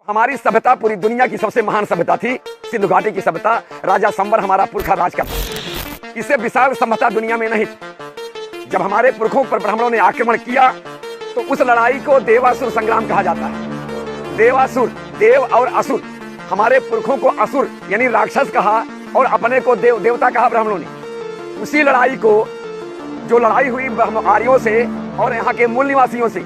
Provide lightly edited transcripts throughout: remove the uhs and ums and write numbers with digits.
हमारी सभ्यता पूरी दुनिया की सबसे महान सभ्यता थी। सिंधु घाटी की सभ्यता, राजा संबर हमारा पुरखा राज करता। इससे विशाल सभ्यता दुनिया में नहीं। जब हमारे पुरखों पर ब्राह्मणों ने आक्रमण किया तो उस लड़ाई को देवासुर संग्राम कहा जाता है। देवासुर, देव और असुर। हमारे पुरखों को असुर यानी राक्षस कहा और अपने को देव देवता कहा ब्राह्मणों ने। उसी लड़ाई को, जो लड़ाई हुई आर्यों से और यहाँ के मूल निवासियों से,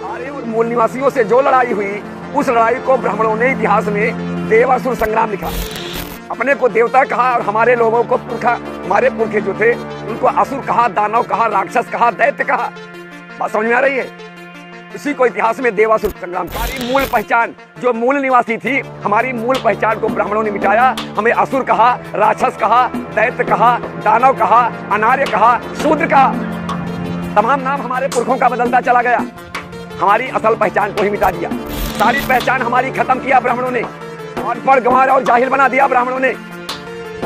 आर्य और मूल निवासियों से जो लड़ाई हुई, उस लड़ाई को ब्राह्मणों ने इतिहास में देवासुर संग्राम लिखा। अपने को देवता कहा और हमारे लोगों को पुरखा, हमारे पुरखे जो थे उनको असुर कहा, दानव कहा, राक्षस कहा, दैत्य कहा। बात समझ में आ रही है? इसी को इतिहास में देवासुर संग्राम। हमारी मूल पहचान, जो मूल निवासी थी, हमारी मूल पहचान को ब्राह्मणों ने मिटाया। हमें असुर कहा, राक्षस कहा, दैत्य कहा, दानव कहा, अनार्य कहा, शूद्र कहा। तमाम नाम हमारे पुरखों का बदलता चला गया। हमारी असल पहचान को ही मिटा दिया। सारी पहचान हमारी खत्म किया ब्राह्मणों ने। अनपढ़, गंवार और जाहिल बना दिया ब्राह्मणों ने।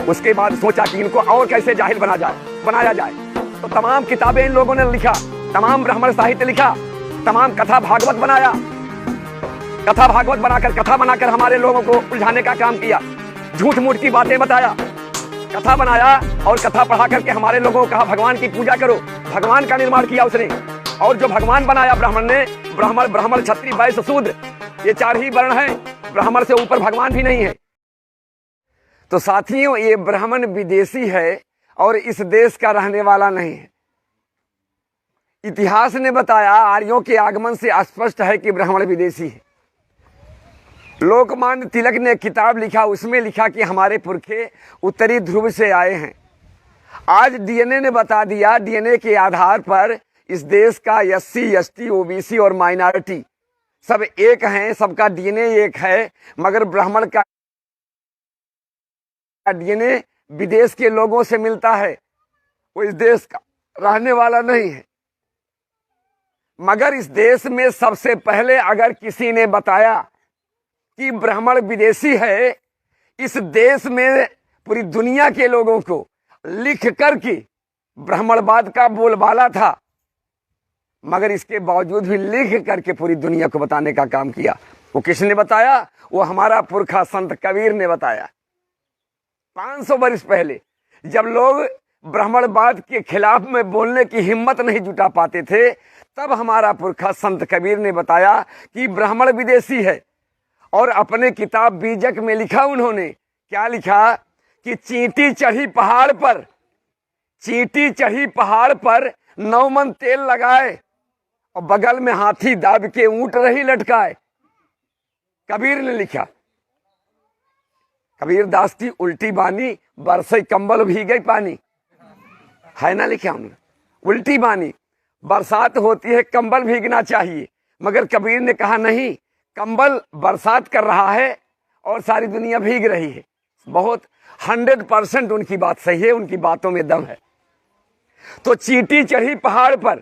उसके बाद सोचा कि इनको और कैसे जाहिल बनाया जाए। तो तमाम किताबें इन लोगों ने लिखा, तमाम ब्राह्मण साहित्य लिखा, तमाम कथा भागवत बनाया। कथा भागवत बनाकर हमारे लोगों को उलझाने का काम किया। झूठ मूठ की बातें बताया, कथा बनाया और कथा पढ़ा करके हमारे लोगों को कहा भगवान की पूजा करो। भगवान का निर्माण किया उसने। और जो भगवान बनाया ब्राह्मण ने, ब्राह्मण, क्षत्रिय, वैश्य, शूद्र, ये चार ही वर्ण हैं। ब्राह्मण से ऊपर भगवान भी नहीं है। तो साथियों, ये ब्राह्मण विदेशी है और इस देश का रहने वाला नहीं है। इतिहास ने बताया, आर्यों के आगमन से स्पष्ट है कि ब्राह्मण विदेशी है। लोकमान्य तिलक ने किताब लिखा, उसमें लिखा कि हमारे पुरखे उत्तरी ध्रुव से आए हैं। आज डीएनए ने बता दिया, डीएनए के आधार पर इस देश का SC, ST, OBC और माइनॉरिटी सब एक हैं, सबका डीएनए एक है। मगर ब्राह्मण का डीएनए विदेश के लोगों से मिलता है, वो इस देश का रहने वाला नहीं है। मगर इस देश में सबसे पहले अगर किसी ने बताया कि ब्राह्मण विदेशी है, इस देश में पूरी दुनिया के लोगों को लिख करके ब्राह्मणवाद का बोलबाला था। मगर इसके बावजूद भी लिख करके पूरी दुनिया को बताने का काम किया। वो किसने बताया? वो हमारा पुरखा संत कबीर ने बताया। 500 वर्ष पहले जब लोग ब्राह्मणवाद के खिलाफ में बोलने की हिम्मत नहीं जुटा पाते थे, तब हमारा पुरखा संत कबीर ने बताया कि ब्राह्मण विदेशी है। और अपने किताब बीजक में लिखा उन्होंने, क्या लिखा कि चींटी चढ़ी पहाड़ पर 9 मन तेल लगाए और बगल में हाथी दाब के ऊंट रही लटकाए। कबीर ने लिखा। कबीर दास की उल्टी बानी, बरसे कंबल भीगे पानी, है ना लिखा उन्होंने। उल्टी बानी, बरसात होती है, कंबल भीगना चाहिए। मगर कबीर ने कहा नहीं, कंबल बरसात कर रहा है और सारी दुनिया भीग रही है। बहुत 100% उनकी बात सही है, उनकी बातों में दम है। तो चींटी चढ़ी पहाड़ पर,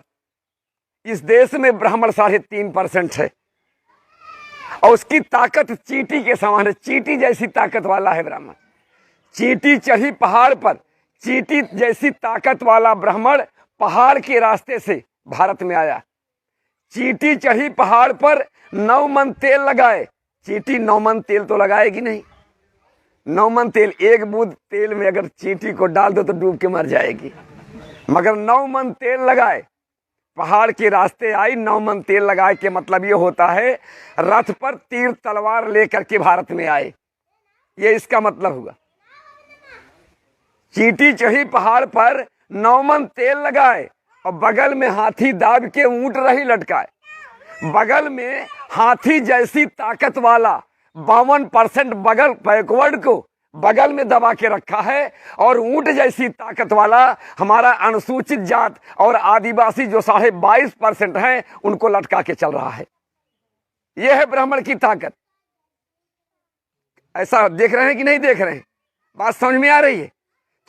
इस देश में ब्राह्मण 3.5% है और उसकी ताकत चींटी के समान है। चींटी जैसी ताकत वाला है ब्राह्मण। चींटी चढ़ी पहाड़ पर, चींटी जैसी ताकत वाला ब्राह्मण पहाड़ के रास्ते से भारत में आया। चींटी चढ़ी पहाड़ पर 9 मन तेल लगाए। चींटी 9 मन तेल तो लगाएगी नहीं। 9 मन तेल, एक बूंद तेल में अगर चींटी को डाल दो तो डूब के मर जाएगी। मगर 9 मन तेल लगाए, पहाड़ के रास्ते आई, 9 मन तेल लगाए के मतलब ये होता है रथ पर तीर तलवार लेकर के भारत में आए। ये इसका मतलब हुआ। चींटी चढ़ी पहाड़ पर 9 मन तेल लगाए और बगल में हाथी दाब के ऊंट रही लटकाए। बगल में हाथी जैसी ताकत वाला 52% बगल बैकवर्ड को बगल में दबा के रखा है और ऊंट जैसी ताकत वाला हमारा अनुसूचित जात और आदिवासी जो 22.5% हैं, उनको लटका के चल रहा है। यह है ब्राह्मण की ताकत। ऐसा देख रहे हैं कि नहीं देख रहे हैं? बात समझ में आ रही है?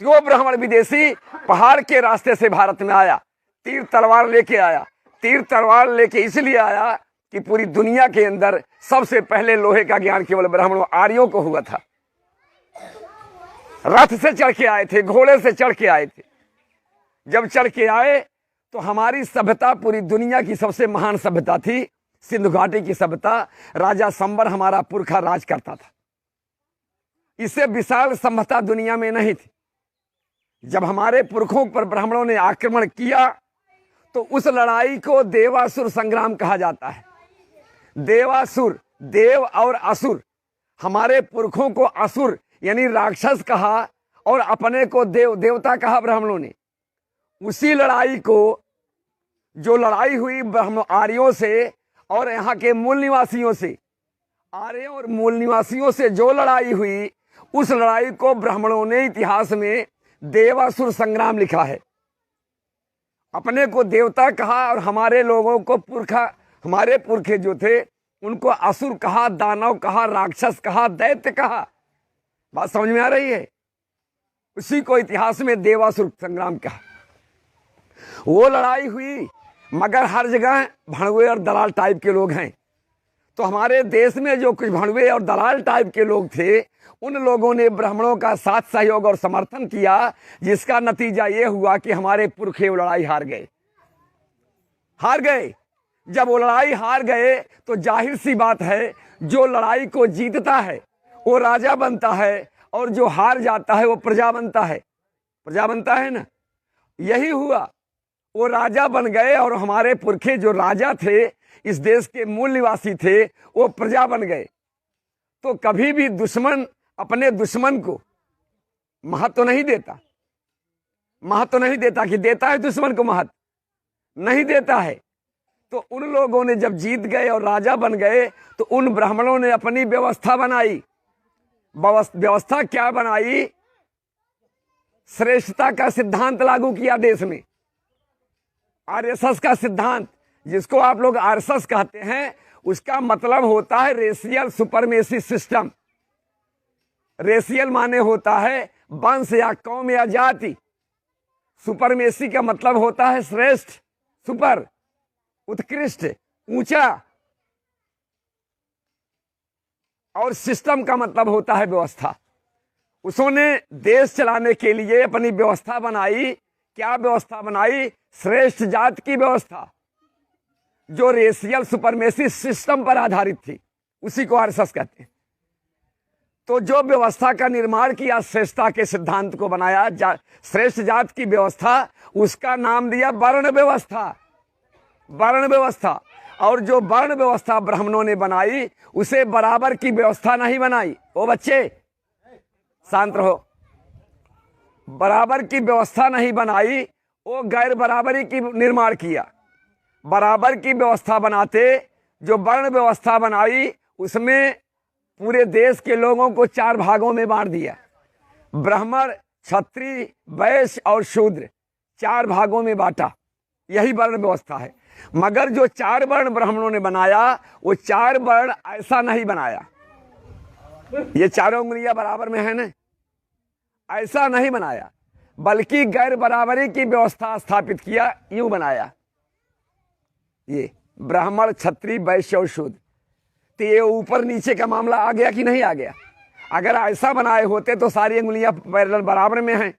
जो ब्राह्मण विदेशी पहाड़ के रास्ते से भारत में आया, तीर तलवार लेके आया। तीर तलवार लेके इसलिए आया कि पूरी दुनिया के अंदर सबसे पहले लोहे का ज्ञान केवल ब्राह्मणों आर्यों को हुआ था। रथ से चढ़ के आए थे, घोड़े से चढ़ के आए थे। जब चढ़ के आए तो हमारी सभ्यता पूरी दुनिया की सबसे महान सभ्यता थी। सिंधु घाटी की सभ्यता राजा संबर हमारा पुरखा राज करता था। इससे विशाल सभ्यता दुनिया में नहीं थी। जब हमारे पुरखों पर ब्राह्मणों ने आक्रमण किया तो उस लड़ाई को देवासुर संग्राम कहा जाता है। देवासुर, देव और असुर, हमारे पुरखों को असुर यानी राक्षस कहा और अपने को देव, देवता कहा ब्राह्मणों ने। उसी लड़ाई को, जो लड़ाई हुई ब्राह्मण आर्यों से और यहाँ के मूल निवासियों से, आर्यों और मूल निवासियों से जो लड़ाई हुई, उस लड़ाई को ब्राह्मणों ने इतिहास में देवासुर संग्राम लिखा है। अपने को देवता कहा और हमारे लोगों को पुरखा, हमारे पुरखे जो थे उनको असुर कहा, दानव कहा, राक्षस कहा, दैत्य कहा। बात समझ में आ रही है? उसी को इतिहास में देवासुर संग्राम कहा। वो लड़ाई हुई, मगर हर जगह भणवे और दलाल टाइप के लोग हैं। तो हमारे देश में जो कुछ भणवे और दलाल टाइप के लोग थे, उन लोगों ने ब्राह्मणों का साथ सहयोग और समर्थन किया, जिसका नतीजा ये हुआ कि हमारे पुरखे वो लड़ाई हार गए। हार गए। जब वो लड़ाई हार गए तो जाहिर सी बात है, जो लड़ाई को जीतता है वो राजा बनता है और जो हार जाता है वो प्रजा बनता है। प्रजा बनता है ना, यही हुआ। वो राजा बन गए और हमारे पुरखे जो राजा थे, इस देश के मूल निवासी थे, वो प्रजा बन गए। तो कभी भी दुश्मन अपने दुश्मन को महत्व नहीं देता। महत्व नहीं देता कि देता है दुश्मन को महत्व नहीं देता है। तो उन लोगों ने जब जीत गए और राजा बन गए तो उन ब्राह्मणों ने अपनी व्यवस्था बनाई। व्यवस्था क्या बनाई? श्रेष्ठता का सिद्धांत लागू किया देश में। आरएसएस का सिद्धांत, जिसको आप लोग आरएसएस कहते हैं, उसका मतलब होता है रेशियल सुपरमेसी सिस्टम। रेशियल माने होता है वंश या कौम या जाति। सुपरमेसी का मतलब होता है श्रेष्ठ, सुपर उत्कृष्ट, ऊंचा, और सिस्टम का मतलब होता है व्यवस्था। उसने देश चलाने के लिए अपनी व्यवस्था बनाई। क्या व्यवस्था बनाई? श्रेष्ठ जात की व्यवस्था, जो रेशियल सुपरमेसी सिस्टम पर आधारित थी। उसी को आरएसएस कहते हैं। तो जो व्यवस्था का निर्माण किया, श्रेष्ठता के सिद्धांत को बनाया, श्रेष्ठ जात की व्यवस्था, उसका नाम दिया वर्ण व्यवस्था। वर्ण व्यवस्था। और जो वर्ण व्यवस्था ब्राह्मणों ने बनाई, उसे बराबर की व्यवस्था नहीं बनाई। ओ बच्चे शांत रहो। बराबर की व्यवस्था नहीं बनाई, वो गैर बराबरी की निर्माण किया। बराबर की व्यवस्था बनाते, जो वर्ण व्यवस्था बनाई, उसमें पूरे देश के लोगों को 4 भागों में बांट दिया। ब्राह्मण, क्षत्रिय, वैश्य और शूद्र, 4 भागों में बांटा। यही वर्ण व्यवस्था है। मगर जो 4 वर्ण ब्राह्मणों ने बनाया, वो 4 वर्ण ऐसा नहीं बनाया। ये चारों उंगलियां बराबर में है ना, ऐसा नहीं बनाया, बल्कि गैर बराबरी की व्यवस्था स्थापित किया। यूं बनाया, ये ब्राह्मण, क्षत्रिय, वैश्य और शूद्र। तो ये ऊपर नीचे का मामला आ गया कि नहीं आ गया? अगर ऐसा बनाए होते तो सारी उंगलियां पैरेलल बराबर में हैं,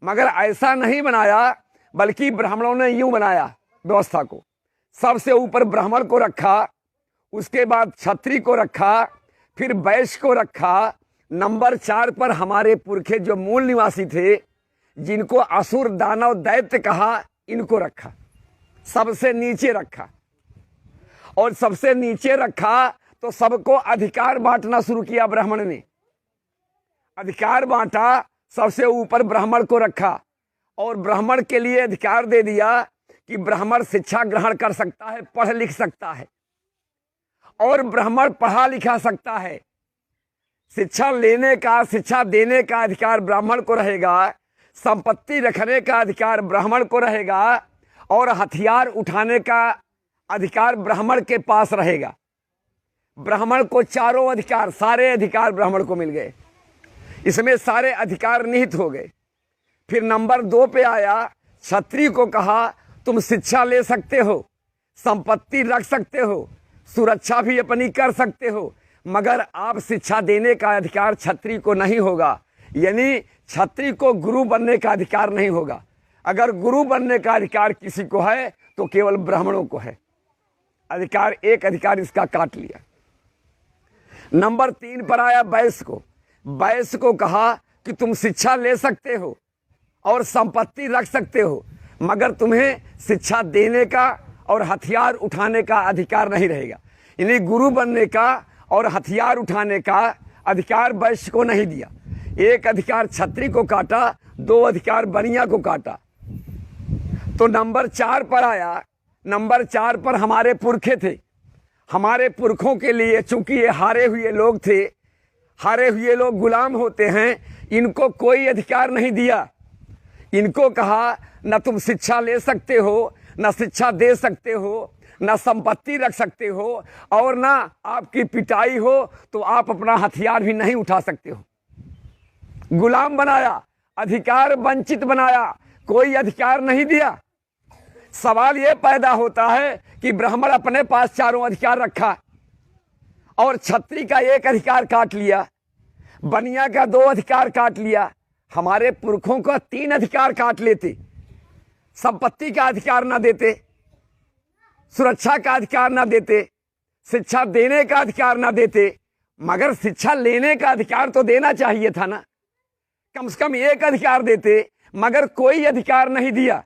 मगर ऐसा नहीं बनाया, बल्कि ब्राह्मणों ने यूं बनाया व्यवस्था को। सबसे ऊपर ब्राह्मण को रखा, उसके बाद क्षत्रिय को रखा, फिर वैश्य को रखा। नंबर 4 पर हमारे पुरखे जो मूल निवासी थे, जिनको असुर, दानव, दैत्य कहा, इनको रखा। सबसे नीचे रखा, और सबसे नीचे रखा तो सबको अधिकार बांटना शुरू किया ब्राह्मण ने। अधिकार बांटा, सबसे ऊपर ब्राह्मण को रखा और ब्राह्मण के लिए अधिकार दे दिया कि ब्राह्मण शिक्षा ग्रहण कर सकता है, पढ़ लिख सकता है, और ब्राह्मण पढ़ा लिखा सकता है। शिक्षा लेने का, शिक्षा देने का अधिकार ब्राह्मण को रहेगा, संपत्ति रखने का अधिकार ब्राह्मण को रहेगा, और हथियार उठाने का अधिकार ब्राह्मण के पास रहेगा। ब्राह्मण को चारों अधिकार, सारे अधिकार ब्राह्मण को मिल गए। इसमें सारे अधिकार निहित हो गए। फिर नंबर 2 पे आया, क्षत्रिय को कहा तुम शिक्षा ले सकते हो, संपत्ति रख सकते हो, सुरक्षा भी अपनी कर सकते हो, मगर आप शिक्षा देने का अधिकार क्षत्रिय को नहीं होगा। यानी क्षत्रिय को गुरु बनने का अधिकार नहीं होगा। अगर गुरु बनने का अधिकार किसी को है तो केवल ब्राह्मणों को है। अधिकार, एक अधिकार इसका काट लिया। नंबर 3 पर आया वैश्य को। वैश्य को कहा कि तुम शिक्षा ले सकते हो और संपत्ति रख सकते हो, मगर तुम्हें शिक्षा देने का और हथियार उठाने का अधिकार नहीं रहेगा। यानी गुरु बनने का और हथियार उठाने का अधिकार वैश्य को नहीं दिया। एक अधिकार क्षत्रिय को काटा, 2 अधिकार बनिया को काटा। तो नंबर 4 पर आया। नंबर 4 पर हमारे पुरखे थे। हमारे पुरखों के लिए, चूंकि ये हारे हुए लोग थे, हारे हुए लोग गुलाम होते हैं, इनको कोई अधिकार नहीं दिया। इनको कहा न तुम शिक्षा ले सकते हो, न शिक्षा दे सकते हो, न संपत्ति रख सकते हो, और ना आपकी पिटाई हो तो आप अपना हथियार भी नहीं उठा सकते हो। गुलाम बनाया, अधिकार वंचित बनाया, कोई अधिकार नहीं दिया। सवाल यह पैदा होता है कि ब्राह्मण अपने पास चारों अधिकार रखा और क्षत्रिय का एक अधिकार काट लिया, बनिया का 2 अधिकार काट लिया। हमारे पुरखों का 3 अधिकार काट लेते, संपत्ति का अधिकार ना देते, सुरक्षा का अधिकार ना देते, शिक्षा देने का अधिकार ना देते, मगर शिक्षा लेने का अधिकार तो देना चाहिए था ना। कम से कम एक अधिकार देते, मगर कोई अधिकार नहीं दिया।